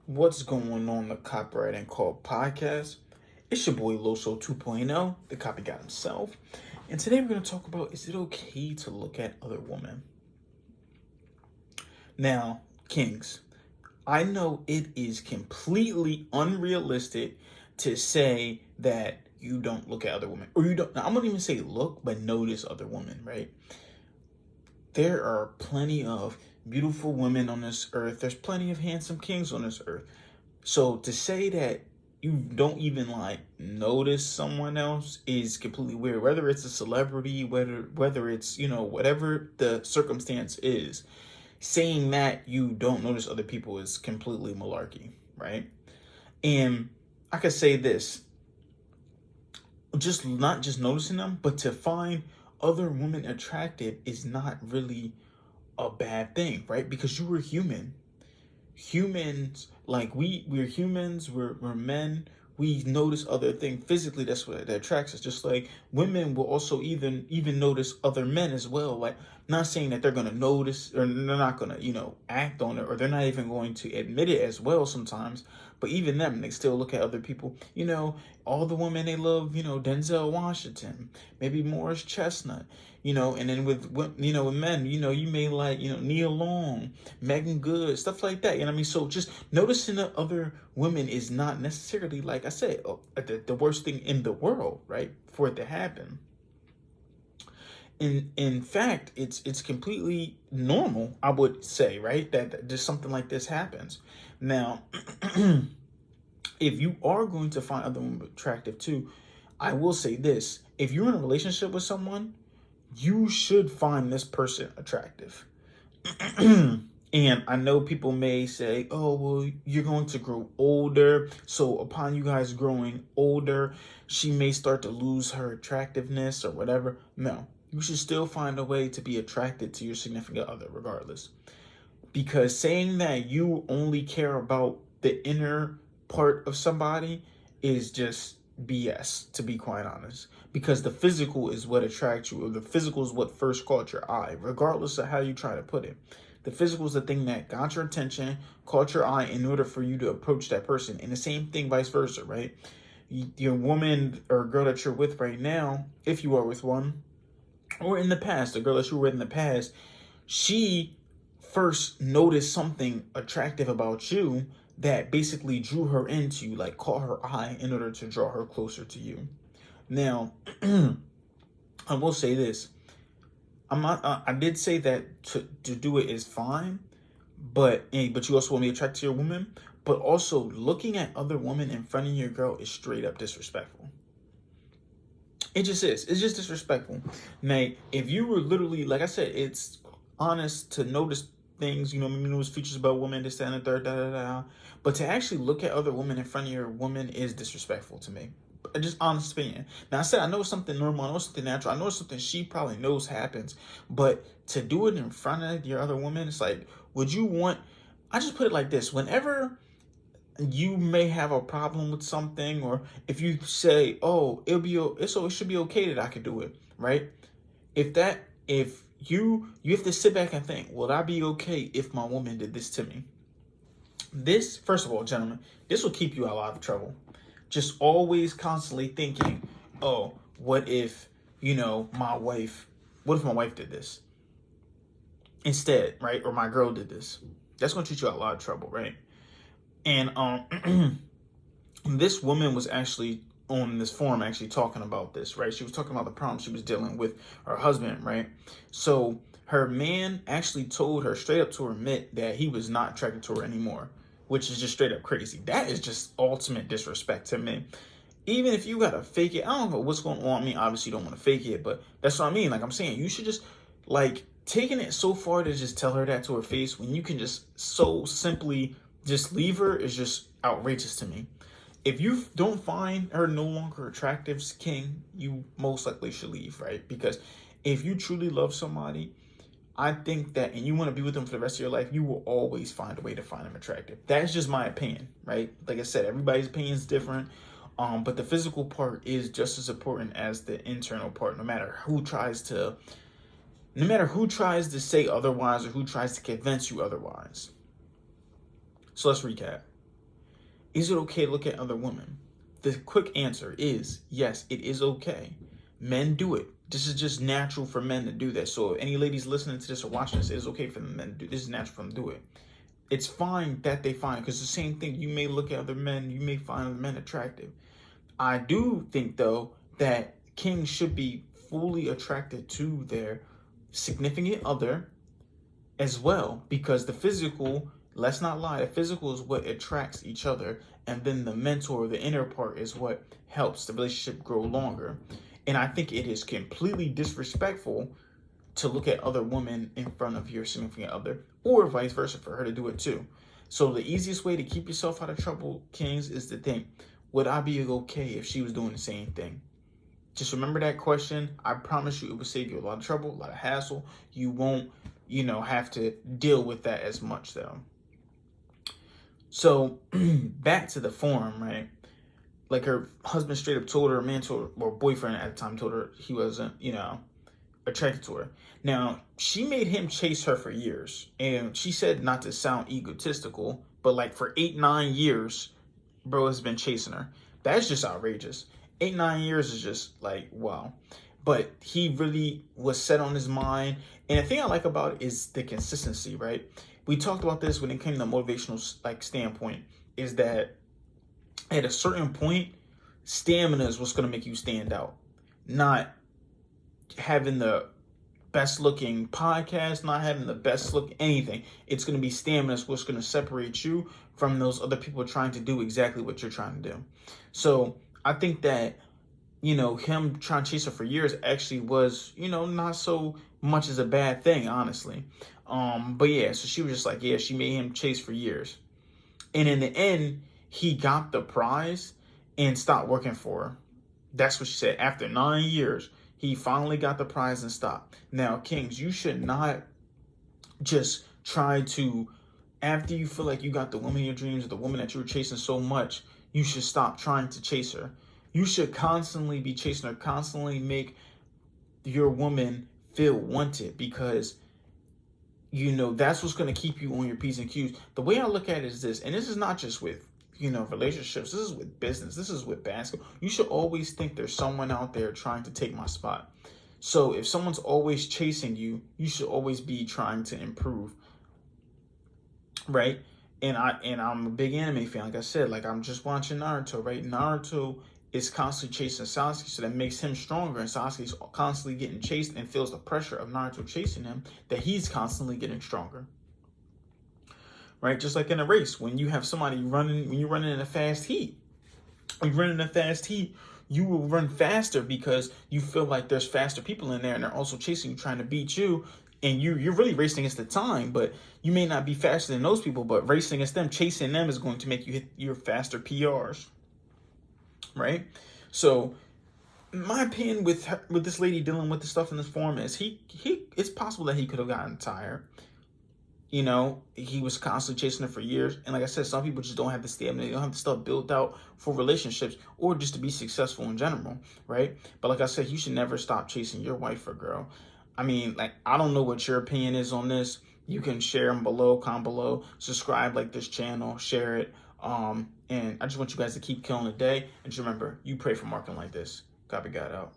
What's going on the Copyright and Call podcast? It's your boy Loso 2.0, the copycat himself. And today we're going to talk about, is it okay to look at other women? Now, Kings, I know it is completely unrealistic to say that you don't look at other women, or you don't, I'm not even say look, but notice other women, right? There are plenty of beautiful women on this earth. There's plenty of handsome kings on this earth. So to say that you don't even like notice someone else is completely weird. Whether it's a celebrity, whether it's, whatever the circumstance is, saying that you don't notice other people is completely malarkey, right? And I could say this, just not just noticing them, but to find other women attractive is not really a bad thing, right? Because you were human. Humans, like we're humans, we're men. We notice other things physically. That's what that attracts us. Just like women will also even notice other men as well. Like, not saying that they're gonna notice or they're not gonna act on it, or they're not even going to admit it as well sometimes. But even them, they still look at other people. All the women they love. Denzel Washington, maybe Morris Chestnut. And then with men, you may like Nia Long, Megan Good, stuff like that. I mean? So just noticing the other women is not necessarily, like I said, the worst thing in the world, right? For it to happen. In fact, it's completely normal, I would say, right? That just something like this happens. Now, if you are going to find other women attractive too, I will say this: if you're in a relationship with someone, you should find this person attractive. And I know people may say, oh, well, you're going to grow older. So upon you guys growing older, she may start to lose her attractiveness or whatever. No, you should still find a way to be attracted to your significant other regardless. Because saying that you only care about the inner part of somebody is just BS, to be quite honest. Because the physical is what attracts you, or the physical is what first caught your eye, regardless of how you try to put it. The physical is the thing that got your attention, caught your eye in order for you to approach that person. And the same thing vice versa, right? Your woman or girl that you're with right now, if you are with one, or in the past, the girl that you were with in the past, she first noticed something attractive about you that basically drew her into you, like caught her eye in order to draw her closer to you. Now, I will say this. I'm not. I did say that to do it is fine, but you also want to be attracted to your woman. But also, looking at other women in front of your girl is straight up disrespectful. It just is. It's just disrespectful. Now, if you were literally, like I said, it's honest to notice things. Maybe notice features about women, this, that, and the third, da da da. But to actually look at other women in front of your woman is disrespectful to me. Just honest opinion. Now, I said I know it's something normal, I know it's something natural, I know it's something she probably knows happens, but to do it in front of your other woman, it's like, would you want? I just put it like this: whenever you may have a problem with something, or if you say, "Oh, it should be okay that I could do it," right? If you have to sit back and think, "Would I be okay if my woman did this to me?" This, first of all, gentlemen, this will keep you out of trouble. Just always constantly thinking, oh, what if my wife did this instead, right? Or my girl did this. That's going to treat you out of a lot of trouble, right? And this woman was actually on this forum actually talking about this, right? She was talking about the problem she was dealing with her husband, right? So her man actually told her straight up to admit that he was not attracted to her anymore, which is just straight up crazy. That is just ultimate disrespect to me. Even if you gotta fake it, I don't know what's going on. I mean, obviously you don't want to fake it, but that's what I mean. Like I'm saying, you should just taking it so far to just tell her that to her face when you can just so simply just leave her is just outrageous to me. If you don't find her no longer attractive, King, you most likely should leave, right? Because if you truly love somebody, I think that, and you want to be with them for the rest of your life, you will always find a way to find them attractive. That's just my opinion, right? Like I said, everybody's opinion is different. But the physical part is just as important as the internal part, no matter who tries to say otherwise or who tries to convince you otherwise. So let's recap. Is it okay to look at other women? The quick answer is yes, it is okay. Men do it. This is just natural for men to do that. So if any ladies listening to this or watching this, it is okay for the men to do this. Is natural for them to do it. It's fine that they find, because the same thing, you may look at other men, you may find other men attractive. I do think though that kings should be fully attracted to their significant other as well, because the physical, let's not lie, the physical is what attracts each other, and then the mental or the inner part is what helps the relationship grow longer. And I think it is completely disrespectful to look at other women in front of your significant other, or vice versa, for her to do it too. So the easiest way to keep yourself out of trouble, kings, is to think, would I be okay if she was doing the same thing? Just remember that question. I promise you it will save you a lot of trouble, a lot of hassle. You won't, have to deal with that as much though. So back to the forum, right? Like her husband straight up told her, man told her, or boyfriend at the time told her he wasn't, attracted to her. Now, she made him chase her for years. And she said, not to sound egotistical, but like for 8-9 years, bro has been chasing her. That's just outrageous. 8-9 years is just like, wow. But he really was set on his mind. And the thing I like about it is the consistency, right? We talked about this when it came to the motivational standpoint, is that at a certain point, stamina is what's going to make you stand out. Not having the best looking podcast, not having the best look anything. It's going to be stamina is what's going to separate you from those other people trying to do exactly what you're trying to do. So I think that, him trying to chase her for years actually was, not so much as a bad thing, honestly. But yeah, so she was just like, yeah, she made him chase for years. And in the end, he got the prize and stopped working for her. That's what she said. After 9 years, he finally got the prize and stopped. Now, kings, you should not just try to, after you feel like you got the woman of your dreams, or the woman that you were chasing so much, you should stop trying to chase her. You should constantly be chasing her, constantly make your woman feel wanted, because that's what's going to keep you on your P's and Q's. The way I look at it is this, and this is not just with relationships, this is with business, this is with basketball. You should always think there's someone out there trying to take my spot. So if someone's always chasing you, you should always be trying to improve, right? And I'm a big anime fan. Like I said, like I'm just watching Naruto, right? Naruto is constantly chasing Sasuke, so that makes him stronger, and Sasuke's constantly getting chased and feels the pressure of Naruto chasing him, that he's constantly getting stronger. Right? Just like in a race, when you have somebody running, when you're running in a fast heat, you will run faster because you feel like there's faster people in there and they're also chasing you, trying to beat you. And you're really racing against the time, but you may not be faster than those people, but racing against them, chasing them is going to make you hit your faster PRs. Right? So my opinion with this lady dealing with the stuff in this forum is it's possible that he could have gotten tired. He was constantly chasing her for years. And like I said, some people just don't have the stamina. They don't have the stuff built out for relationships or just to be successful in general, right? But like I said, you should never stop chasing your wife or girl. I mean, like, I don't know what your opinion is on this. You can share them below, comment below, subscribe, like this channel, share it. And I just want you guys to keep killing the day. And just remember, you pray for marketing like this. Copy God out.